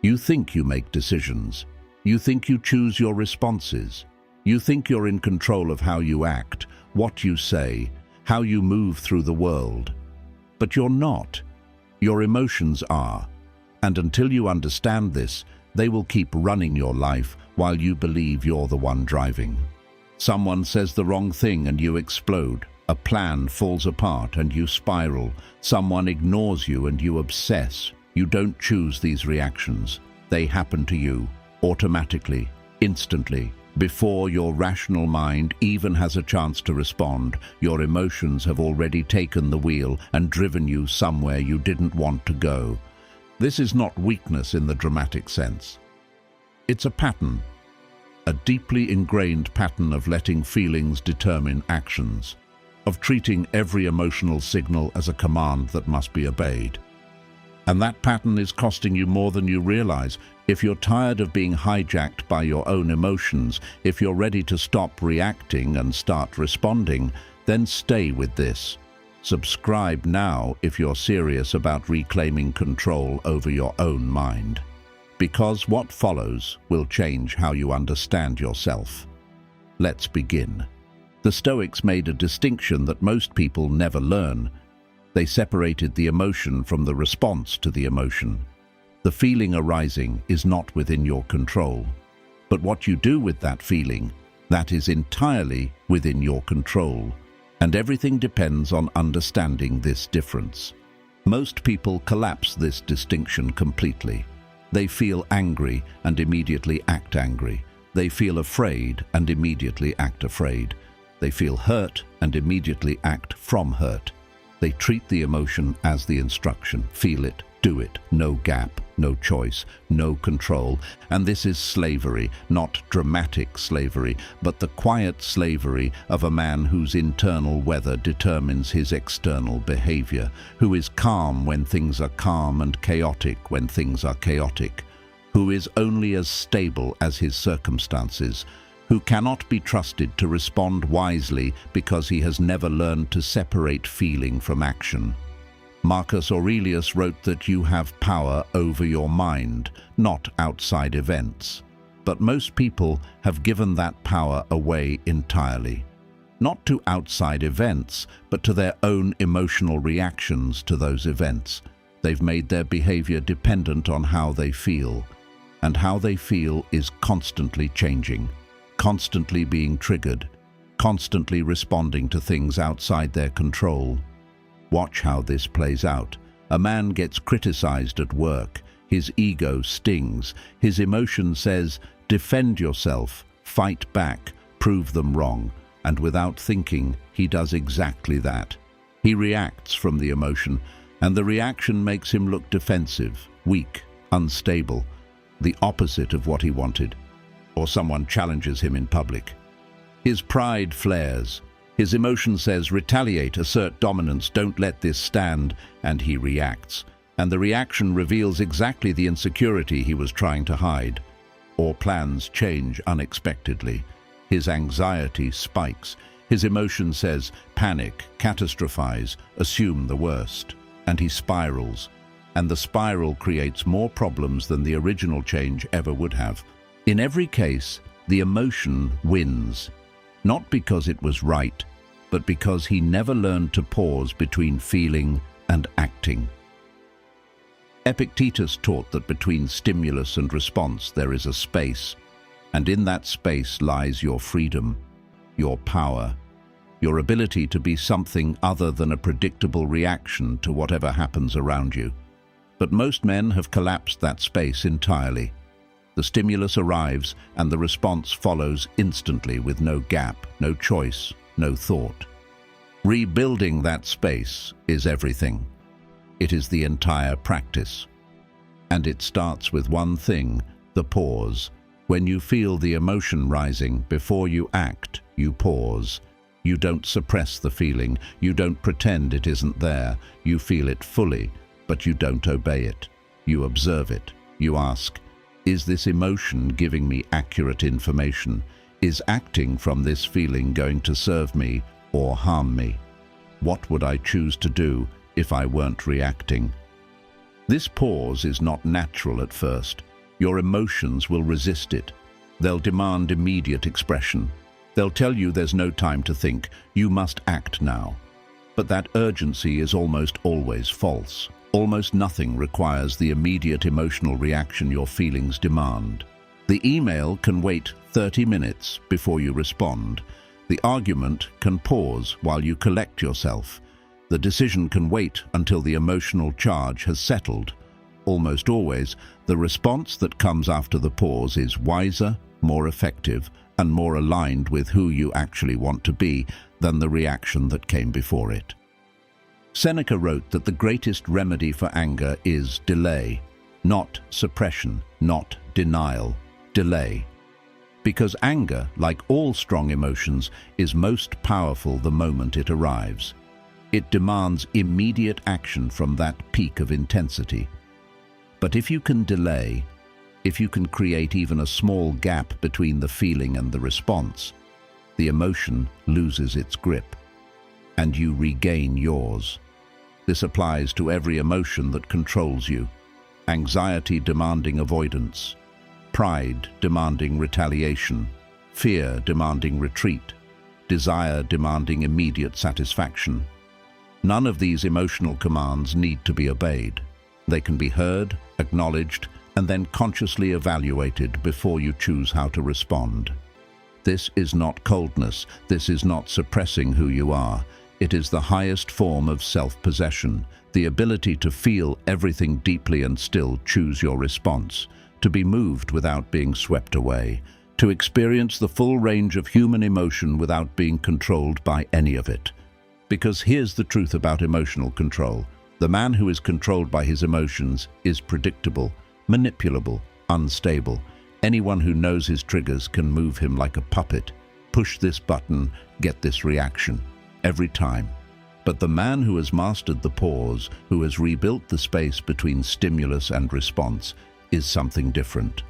You think you make decisions. You think you choose your responses. You think you're in control of how you act, what you say, how you move through the world. But you're not. Your emotions are. And until you understand this, they will keep running your life while you believe you're the one driving. Someone says the wrong thing and you explode. A plan falls apart and you spiral. Someone ignores you and you obsess. You don't choose these reactions. They happen to you, automatically, instantly. Before your rational mind even has a chance to respond, your emotions have already taken the wheel and driven you somewhere you didn't want to go. This is not weakness in the dramatic sense. It's a pattern, a deeply ingrained pattern of letting feelings determine actions, of treating every emotional signal as a command that must be obeyed. And that pattern is costing you more than you realize. If you're tired of being hijacked by your own emotions, if you're ready to stop reacting and start responding, then stay with this. Subscribe now if you're serious about reclaiming control over your own mind. Because what follows will change how you understand yourself. Let's begin. The Stoics made a distinction that most people never learn. They separated the emotion from the response to the emotion. The feeling arising is not within your control. But what you do with that feeling, that is entirely within your control. And everything depends on understanding this difference. Most people collapse this distinction completely. They feel angry and immediately act angry. They feel afraid and immediately act afraid. They feel hurt and immediately act from hurt. They treat the emotion as the instruction. Feel it, do it, no gap, no choice, no control. And this is slavery, not dramatic slavery, but the quiet slavery of a man whose internal weather determines his external behavior, who is calm when things are calm and chaotic when things are chaotic, who is only as stable as his circumstances, who cannot be trusted to respond wisely because he has never learned to separate feeling from action. Marcus Aurelius wrote that you have power over your mind, not outside events. But most people have given that power away entirely. Not to outside events, but to their own emotional reactions to those events. They've made their behavior dependent on how they feel. And how they feel is constantly changing, constantly being triggered, constantly responding to things outside their control. Watch how this plays out. A man gets criticized at work. His ego stings. His emotion says, defend yourself, fight back, prove them wrong. And without thinking, he does exactly that. He reacts from the emotion, and the reaction makes him look defensive, weak, unstable, the opposite of what he wanted. Or someone challenges him in public. His pride flares. His emotion says, retaliate, assert dominance, don't let this stand, and he reacts. And the reaction reveals exactly the insecurity he was trying to hide. Or plans change unexpectedly. His anxiety spikes. His emotion says, panic, catastrophize, assume the worst. And he spirals. And the spiral creates more problems than the original change ever would have. In every case, the emotion wins. Not because it was right, but because he never learned to pause between feeling and acting. Epictetus taught that between stimulus and response there is a space, and in that space lies your freedom, your power, your ability to be something other than a predictable reaction to whatever happens around you. But most men have collapsed that space entirely. The stimulus arrives and the response follows instantly with no gap, no choice, no thought. Rebuilding that space is everything. It is the entire practice. And it starts with one thing, the pause. When you feel the emotion rising, before you act, you pause. You don't suppress the feeling. You don't pretend it isn't there. You feel it fully, but you don't obey it. You observe it. You ask, is this emotion giving me accurate information? Is acting from this feeling going to serve me or harm me? What would I choose to do if I weren't reacting? This pause is not natural at first. Your emotions will resist it. They'll demand immediate expression. They'll tell you there's no time to think, you must act now. But that urgency is almost always false. Almost nothing requires the immediate emotional reaction your feelings demand. The email can wait 30 minutes before you respond. The argument can pause while you collect yourself. The decision can wait until the emotional charge has settled. Almost always, the response that comes after the pause is wiser, more effective, and more aligned with who you actually want to be than the reaction that came before it. Seneca wrote that the greatest remedy for anger is delay, not suppression, not denial, delay. Because anger, like all strong emotions, is most powerful the moment it arrives. It demands immediate action from that peak of intensity. But if you can delay, if you can create even a small gap between the feeling and the response, the emotion loses its grip, and you regain yours. This applies to every emotion that controls you. Anxiety demanding avoidance, pride demanding retaliation, fear demanding retreat, desire demanding immediate satisfaction. None of these emotional commands need to be obeyed. They can be heard, acknowledged, and then consciously evaluated before you choose how to respond. This is not coldness. This is not suppressing who you are. It is the highest form of self-possession, the ability to feel everything deeply and still choose your response, to be moved without being swept away, to experience the full range of human emotion without being controlled by any of it. Because here's the truth about emotional control. The man who is controlled by his emotions is predictable, manipulable, unstable. Anyone who knows his triggers can move him like a puppet. Push this button, get this reaction. Every time. But the man who has mastered the pause, who has rebuilt the space between stimulus and response, is something different.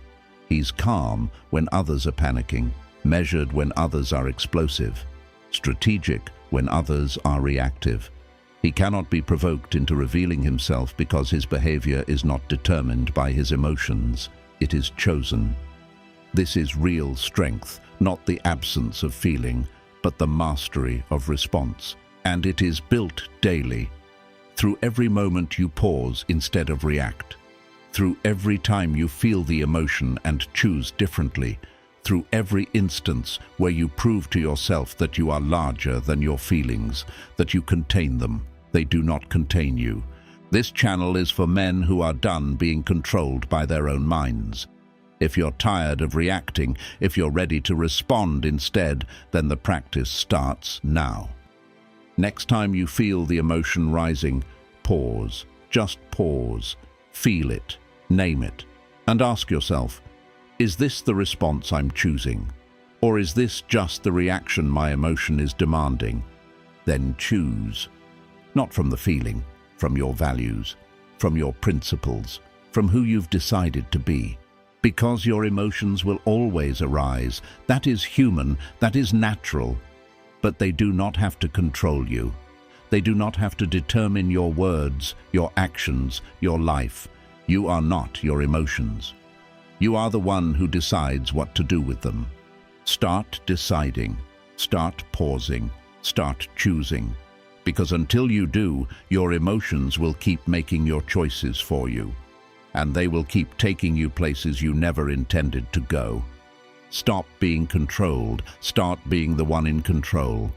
He's calm when others are panicking, measured when others are explosive, strategic when others are reactive. He cannot be provoked into revealing himself because his behavior is not determined by his emotions. It is chosen. This is real strength, not the absence of feeling, but the mastery of response. And it is built daily. Through every moment you pause instead of react. Through every time you feel the emotion and choose differently. Through every instance where you prove to yourself that you are larger than your feelings, that you contain them. They do not contain you. This channel is for men who are done being controlled by their own minds. If you're tired of reacting, if you're ready to respond instead, then the practice starts now. Next time you feel the emotion rising, pause. Just pause. Feel it. Name it. And ask yourself, is this the response I'm choosing? Or is this just the reaction my emotion is demanding? Then choose. Not from the feeling, from your values, from your principles, from who you've decided to be. Because your emotions will always arise. That is human, that is natural. But they do not have to control you. They do not have to determine your words, your actions, your life. You are not your emotions. You are the one who decides what to do with them. Start deciding. Start pausing. Start choosing. Because until you do, your emotions will keep making your choices for you. And they will keep taking you places you never intended to go. Stop being controlled. Start being the one in control.